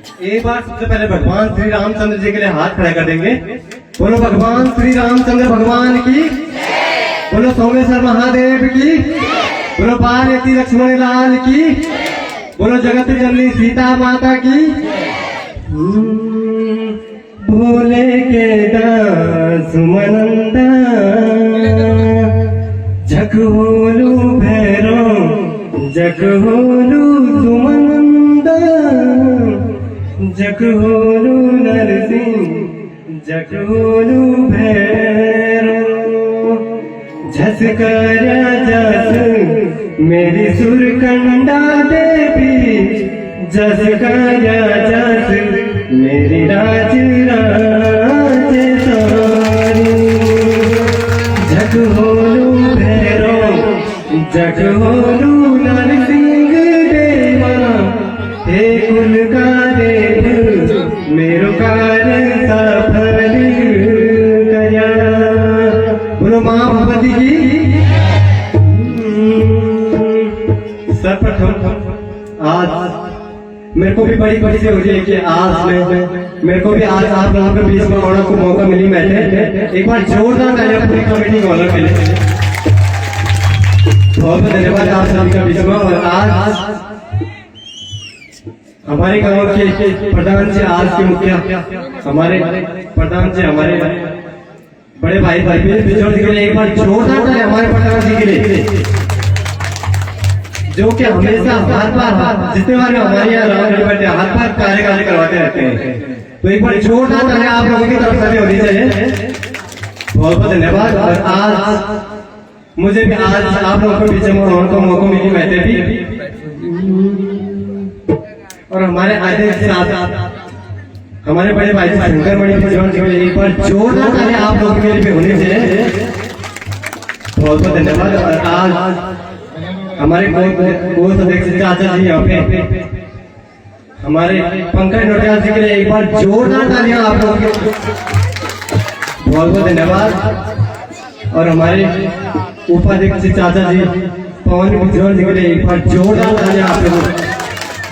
एक बार सबसे पहले भगवान श्री रामचंद्र जी के लिए हाथ खड़ा कर देंगे। बोलो भगवान श्री रामचंद्र भगवान की, बोलो सोमेश्वर महादेव की, बोलो पार्वती लक्ष्मण लाल की, बोलो जगत जननी सीता माता की। भोले के दास मनंदा जखोलू भैरो जखोलू सुमनंदा जखोलू नरसिंह जखोलू भैरो झसकारा जस मेरी सुरकंडा देवी झसकारा जस मेरी राज राजेश्वरी जखोलू भैरो जखोलू नरसिंह देवा हे कुल का देव मेरो कार्य सफल कया। बोलो माँ भगवती की। सर्वप्रथम आज मेरे को भी बड़ी खुशी हो रही है कि आज मेरे को भी आज आप लोगों के बीच में आने को मौका मिली। बैठे एक बार जोरदार तालियां पूरी कमेटी को ऑनर के लिए। बहुत बहुत धन्यवाद आप सभी का बीच में। और आज हमारे गांव के प्रधान जी, आज के मुखिया हमारे प्रधान जी, हमारे बड़े भाई बिजोड़ जी के लिए एक बार जोरदार तालियां हमारे प्रधान जी के लिए, जो कि हमेशा हर बार जितने बार हमारे यहाँ राम बैठे हर बार कार्यकाल करवाते रहते हैं। तो एक बार जोरदार तालियां आप लोगों की तरफ से भी होनी चाहिए। बहुत बहुत धन्यवाद। और आज मुझे भी आज आप लोगों के बीच में होने को मौका मिली बैठे भी, और हमारे आधे साथ हमारे बड़े भाई शंकर मणि बिजोड़ जी के लिए एक बार जोरदार तालियां आप लोगों के लिए होनी चाहिए। बहुत बहुत धन्यवाद। और आज हमारे कोष अध्यक्ष चाचा जी यहाँ पे हमारे पंकज नोटियाल जी के लिए एक बार जोरदार तालियां आप लोगों के। बहुत बहुत धन्यवाद। और हमारे उपाध्यक्ष चाचा जी पवन बिजोड़ जी के लिए एक बार जोरदार तालियां आप लोगों,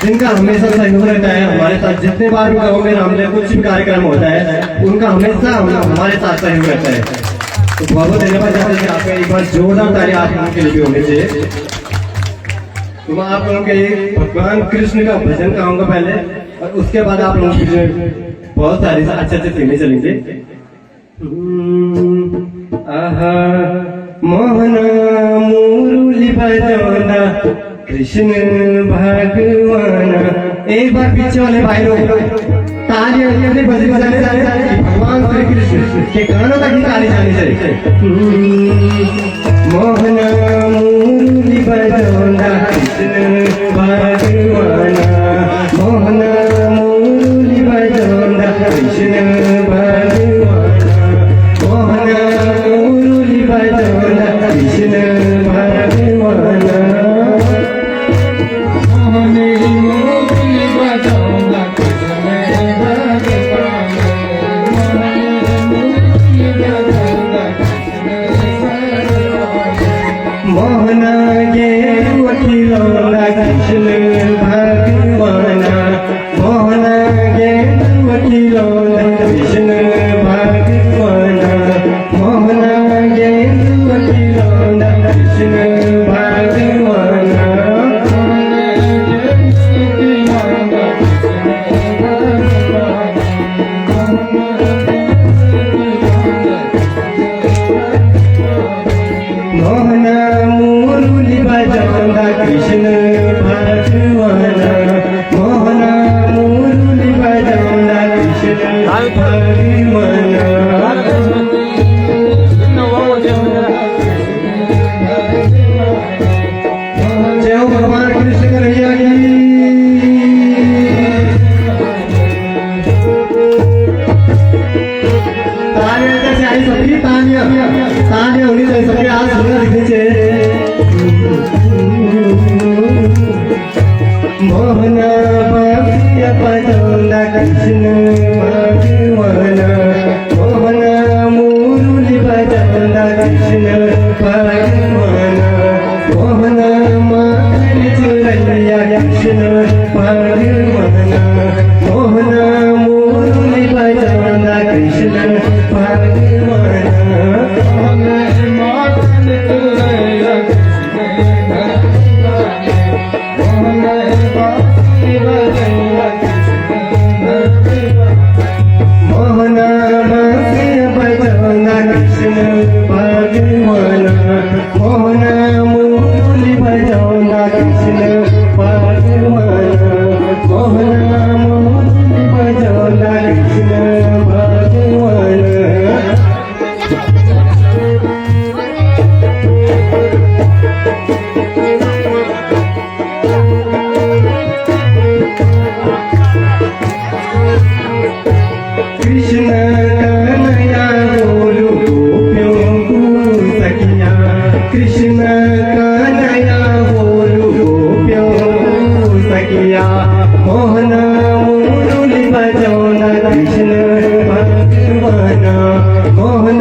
जिनका हमेशा सहयोग रहता है हमारे साथ। जितने बार गाँव में हमने कुछ भी कार्यक्रम होता है उनका हमेशा हमारे साथ सहयोग रहता है। तो बहुत बहुत धन्यवाद चाचा जी आपका। एक बार जोरदार तालियां आप लोगों के लिए भी होनी चाहिए। तो मैं आप लोगों के भगवान कृष्ण का भजन गाऊंगा पहले, और उसके बाद आप लोगों की बहुत सारी अच्छे अच्छे फिल्में चलेंगे। आहा मोहन मुरली बजाना कृष्ण भगवान। एक बार पीछे वाले भाई लोग तालियां बजाने जाने भगवान श्री कृष्ण के गानों तक ही ताली जानी चाहिए। मोहन मुरली बजाना कृष्ण भगवान, मोहन मुरली बजाना कृष्ण भगवान, मोहन मुरली बजाना कृष्ण भगवान, मोहन मुरली बजाना कृष्ण भगवान, मोहन गे वकीलोला कृष्ण भगवान, मोहन गे वकीलोला कृष्ण भगवान, मोहन गे वकीलोला कृष्ण भगवान, मोहन मुरली बजाना कृष्ण भगवान, मोहन मुरली बजाना कृष्ण भगवान। जय हो भगवान कृष्ण कन्हैया की। तालियां कैसे आई सबकी? तालियां होनी चाहिए सबके। आज सुनना दिखनी चाहिए। मोहन भक्तिया बजाना कृष्ण भगवान, मोहन मुरली बजाना कृष्ण भगवान, मोहन माखन चुरैया कृष्ण भगवान, मोहन मोहना मुरली बजावना कृष्ण भगवाना मोहना